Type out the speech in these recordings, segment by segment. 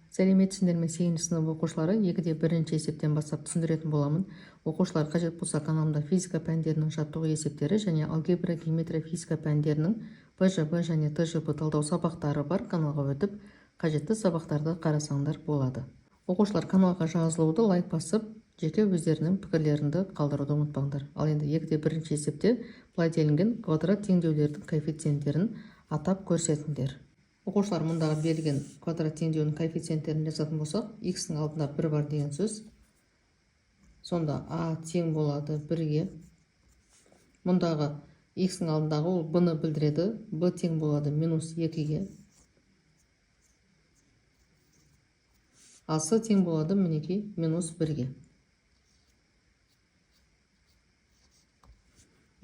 Сәлеметсіңдер ме 8-ші сынып оқушылары, 2-де 1-ші есептен бастап түсіндіретін боламын. Оқушылар қажет болса каналымда физика пәндерінің жаттығу есептері және алгебра, геометрия, физика пәндерінің ПЖБ және ТЖБ талдау сабақтары бар. Каналға өтіп, қажетті сабақтарды қарасаңдар болады. Оқушылар каналға жазылуды лайк басып, жеке өздерінің пікірлерінді қалдыруды ұмытпаңдар. Ал енді 2-де 1-ші есепте былай делінген квадрат теңдеулердің коэффициенттерін атап көрсетіңдер. Оқушылар мұндағы берілген квадрат теңдеуінің коэффициенттерін жазатын болсақ, x-ның алдында 1 бар деген сөз. Сонда a тең болады 1-ге. Мұндағы x-ның алдындағы ол b-ны білдіреді, b тең болады -2-ге. А с тең болады мінекей -1-ге.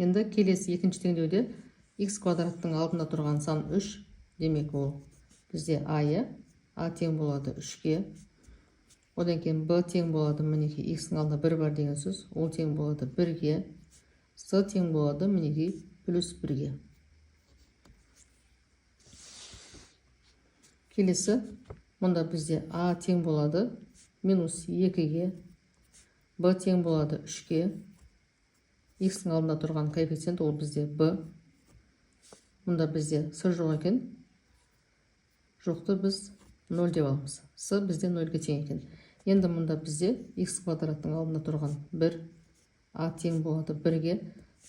Енді келесі екінші теңдеуде x квадраттың алдында тұрған сан 3. Демек ол бізде a тең болады 3-ге. Одан кейін b тең болады мінекей x-ның алдында 1 бар деген сөз. Ол тең болады 1-ге. С тең болады мінекей +1-ге. Келесі, мұнда бізде a тең болады -2-ге. b тең болады 3-ге. X-ның алдында тұрған коэффициент ол бізде b. Мұнда бізде с жоқ екен. Жоқты біз 0 деп аламыз. С бізде 0-ге тең екен. Енді мұнда бізде x квадраттың алдында тұрған 1, a тең болады 1-ге.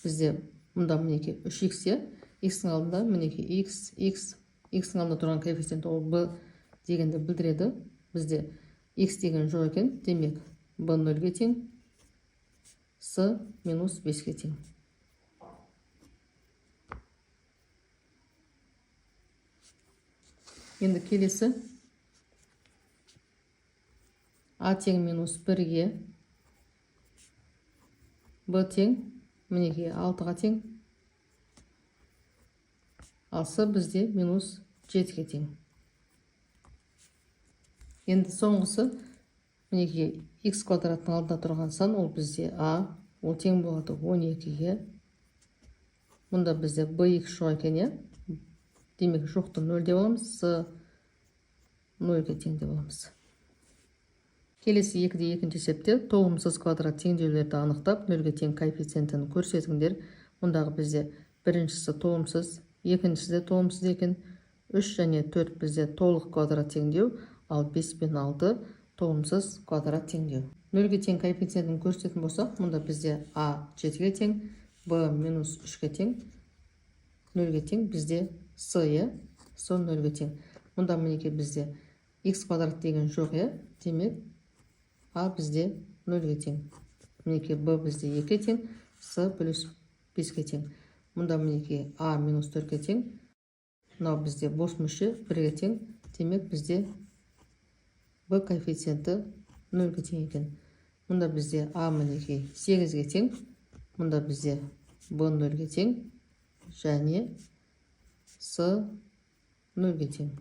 Бізде мұнда мінекей 3x, x-ның алдында мінекей x-ның алдында тұрған коэффициент ол b дегенді білдіреді. Бізде x деген жоқ екен. Демек b 0-ге тең, с -5-ге тең. Енді келесі a тең -1-ге, b тең мінекей 6-ға тең, ал с бізде -7-ге тең. Енді соңғысы мінекей x квадраттың алдында тұрған сан ол бізде a, ол тең болады 12-ге. Мұнда бізде bx жоқ екен, демек жоқты 0 деп аламыз, с 0-ге тең деп аламыз. Келесі 2-де 2-ші есепте толымсыз квадрат теңдеулерді анықтап, 0-ге тең коэффициентін көрсетіңдер. Мұндағы бізде біріншісі толымсыз, екіншісі де толымсыз екен. 3 және 4 бізде толық квадрат теңдеу, ал 5 пен 6 толымсыз квадрат теңдеу. 0-ге тең коэффициентін көрсететін болсақ, мұнда бізде a 7-ге тең, b -3-ге тең, 0-ге тең бізде с, с 0-ге тең. Мұнда мінекей бізде x квадрат деген жоқ, демек a бізде 0-ге тең. Мінекей b бізде 2-ге тең, с +5-ге тең. Мұнда мінекей a -4-ге тең. Мынау бізде бос мүше 1-ге тең. Демек бізде b коэффициенті 0-ге тең екен. Мұнда бізде a мінекей 8-ге тең. Мұнда бізде b 0-ге тең және с 0-ге тең.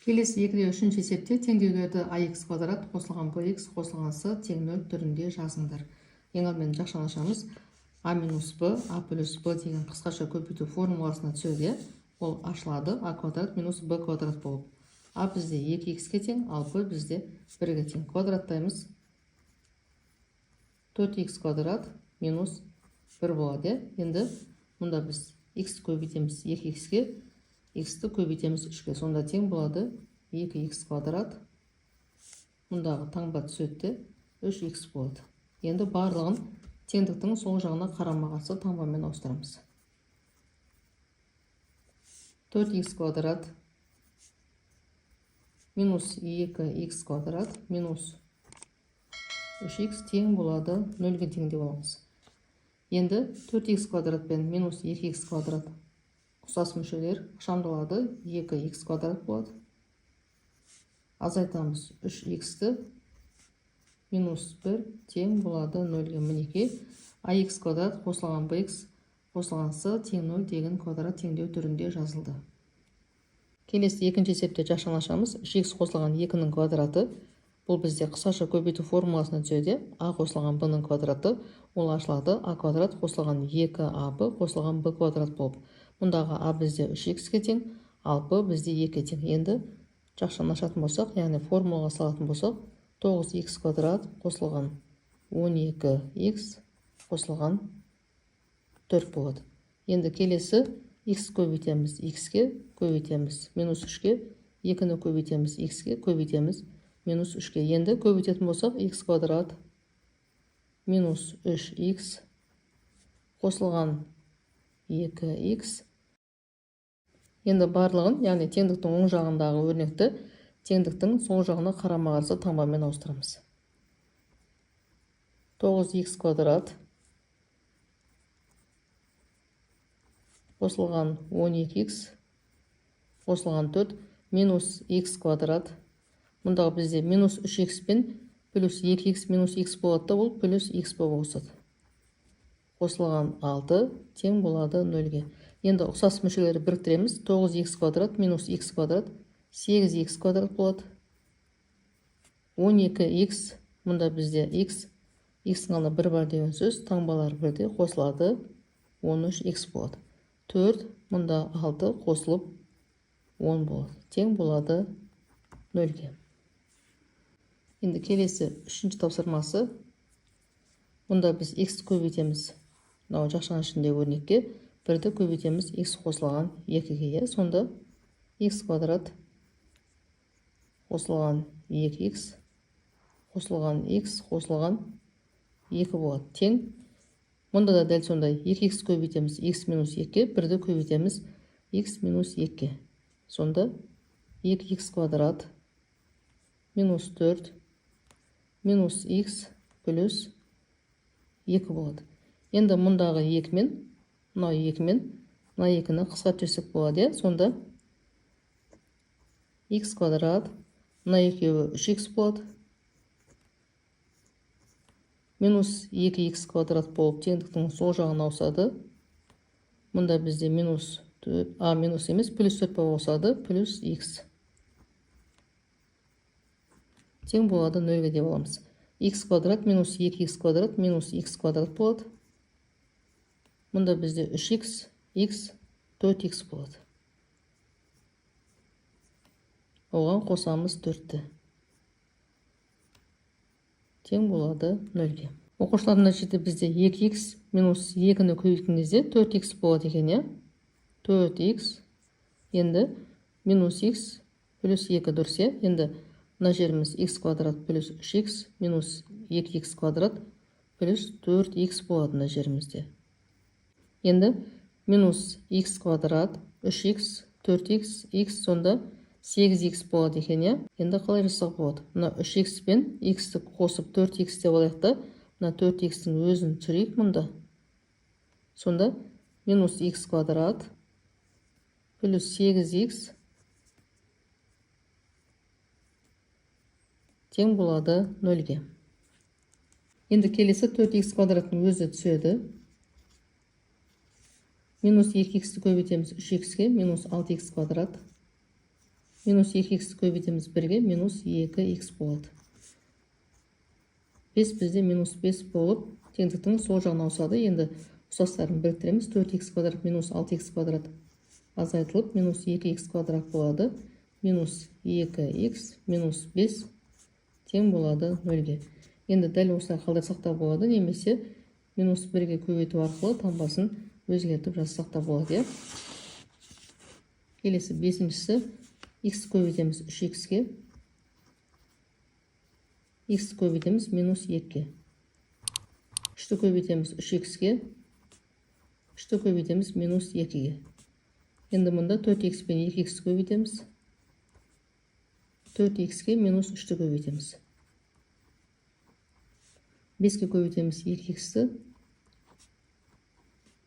Келесі 2-де 3-ші есепте теңдеулерді ax квадрат қосылған bx қосылған с тең 0 түрінде жазыңдар. Ең алдымен жақшаны ашамыз. a минус b, a плюс b деген қысқаша көбейту формуласына түседі. Ол ашылады. a квадрат минус b квадрат болып. a бізде 2x-ге тең, ал b бізде 1-ге тең. Квадраттаймыз. 4x квадрат минус 1 болады. Енді мұнда біз x көбейтеміз 2x-ге, x-ті көбейтеміз 3-ге. Сонда тең болады 2x квадрат. Мұндағы таңба түседі, 3x болады. Енді барлығын теңдіктің сол жағына қарама-қарсы таңбамен ауыстырамыз. 4x квадрат минус 2x квадрат минус 3x тең болады 0-ге тең деп аламыз. Енді 4x квадрат пен минус 2x квадрат ұқсас мүшелер ықшамдалады, 2x квадрат болады. Азайтамыз 3x-ті, минус 1 тең болады 0-ге. Мінекей ax квадрат қосылған bx қосылған с тең 0 деген квадрат теңдеу түрінде жазылды. Келесі 2-ші есепте жақшаны ашамыз. 3x қосылған 2-ның квадраты, бұл бізде қысқаша көбейту формуласына түседі. a қосылған b-ның квадраты, ол ашылады. a квадрат қосылған 2ab қосылған b квадрат болып. Мұндағы a бізде 3x-ге тең, ал b бізде 2-ге тең. Енді жақшаны ашатын болсақ, яғни формулаға салатын болсақ, 9х квадрат қосылған 12х қосылған 4 болады. Енді келесі х көбейтеміз х-ке, көбейтеміз минус 3-ке, 2-ні көбейтеміз х-ке, көбейтеміз минус 3-ке. Енді көбейтетін болсақ, х квадрат минус 3х қосылған 2х. Енді барлығын, яғни теңдіктің оң жағындағы өрнекті теңдіктің сол жағына қарама-қарсы таңбамен ауыстырамыз. 9х квадрат қосылған 12х қосылған 4 минус х квадрат. Мұндағы бізде минус 3х пен плюс 2х минус х болады, ол плюс х болып ауысады. Қосылған 6 тең болады 0-ге. Енді ұқсас мүшелері біріктіреміз. 9х квадрат минус х квадрат 8х квадрат болады. 12х, мұнда бізде х ғана 1 бар деген сөз, таңбалар бірде қосылады, 13х болады. 4, мұнда 6 қосылып 10 болады. Тең болады 0-ге. Енді келесі үшінші тапсырмасы. Мұнда біз х көбейтеміз. Мынау жақшаның ішінде өрнекке 1-ді көбейтеміз х қосылған 2-ге. Сонда х квадрат қосылған 2х қосылған х қосылған 2 болады. Тең. Мұнда да дәл сондай 2х көбейтеміз х минус 2-ге, 1-ді көбейтеміз х минус 2-ге. Сонда 2х квадрат минус 4 минус х плюс 2 болады. Енді мұндағы 2 мен, мына 2 мен, мына 2-ні қысқартып жіберсек болады. Сонда х квадрат, мына екеуі 3х болады. Минус 2х квадрат болып теңдіктің сол жағына ауысады. Мұнда бізде минус 4, минус емес, плюс 4 болып ауысады, плюс х. Тең болады 0-ге деп аламыз. Х квадрат минус 2х квадрат минус х квадрат болады. Мұнда бізде 3х, х, 4х болады. Оған қосамыз 4-ті. Тең болады 0-ге. Оқушылардың нәтижесі бізде 2х минус 2-ні көбейткен кезде 4х болады екен, 4х. Енді минус х плюс 2 дұрыс. Енді мына жеріміз х квадрат плюс 3х минус 2х квадрат плюс 4х болады мына жерімізде. Енді минус х квадрат 3х 4х х, сонда 8х болады екен. Енді қалай жасақ болады? Мына 3х пен х-ті қосып 4х деп алайық та, мына 4х-тің өзін түсірейік мұнда. Сонда минус х квадрат плюс 8х тең болады 0-ге. Енді келесі 4х квадраттың өзі түседі. Минус 2х-ті көбейтеміз 3х-ге, минус 6х квадрат. Минус 2х-ті көбейтеміз 1-ге, минус 2х болады. 5 бізде минус 5 болып, теңдіктің сол жағына ауысады. Енді ұқсастарын біріктіреміз. 4х квадрат минус 6х квадрат азайтылып, минус 2х квадрат болады. Минус 2х минус 5 тең болады 0-ге. Енді дәл осылай қалдырсақ та болады, немесе минус 1-ге көбейту арқылы таңбасын өзгертіп жазсақ та болады. Келесі 5-шісі х көбейтеміз 3х-ге, х көбейтеміз минус 2-ге. 3-ті көбейтеміз 3х-ге, 3-ті көбейтеміз минус 2-ге. Енді мұнда 4х пен 2х көбейтеміз. 4х-ге минус 3-ті көбейтеміз. 5-ге көбейтеміз 2х-ті.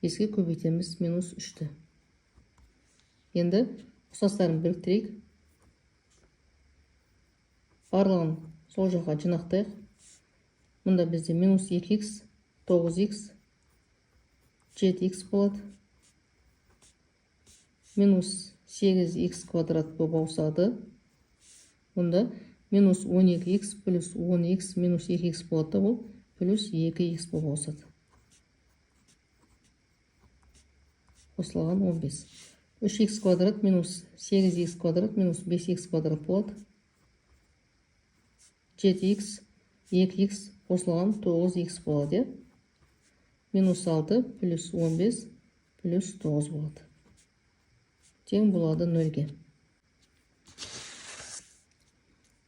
5-ге көбейтеміз минус 3-ті. Енді ұқсастарын біріктірейік. Барлығын сол жаққа жинақтайық. Мұнда бізде минус 2х, 9х, 7х болады. Минус 8х квадрат болып ауысады. Мұнда минус 12х плюс 10х минус 2х болады, бұл плюс 2х болып ауысады. Қосылған 15. 3х квадрат минус 8х квадрат минус 5х квадрат болады. 7х, 2х қосылған 9х болады. Минус 6 плюс 15 плюс 9 болады. Тең болады 0-ге.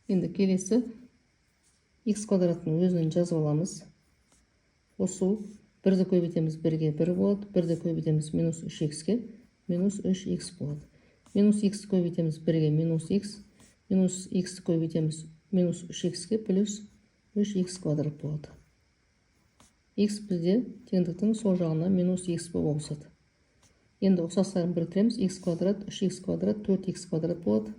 Енді келесі х квадраттың өзін жазып аламыз. Қосу 1-ді көбейтеміз 1-ге 1 болады. 1-ді көбейтеміз минус 3х-ге минус 3х болады. Минус х көбейтеміз 1-ге минус х. Минус х көбейтеміз минус 3х-ге плюс 3х квадрат болады. Х бізде теңдіктің сол жағына минус х болып ауысады. Енді ұқсастарын біріктіреміз. Х квадрат, 3х квадрат, 4х квадрат болады.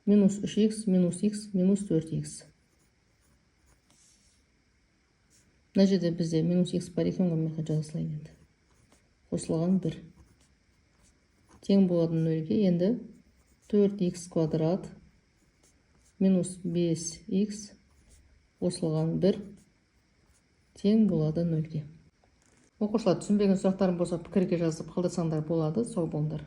Минус 3х, минус х, минус 4х. Мына жерде бізде минус х бар екен ғой, мен жаза салайын енді. Қосылған 1. Тең болады 0-ге. Енді 4х квадрат минус 5х қосылған 1 тең болады 0-ге. Оқушылар, түсінбеген сұрақтарым болса пікірге жазып қалдырсаңдар болады. Сау болыңдар.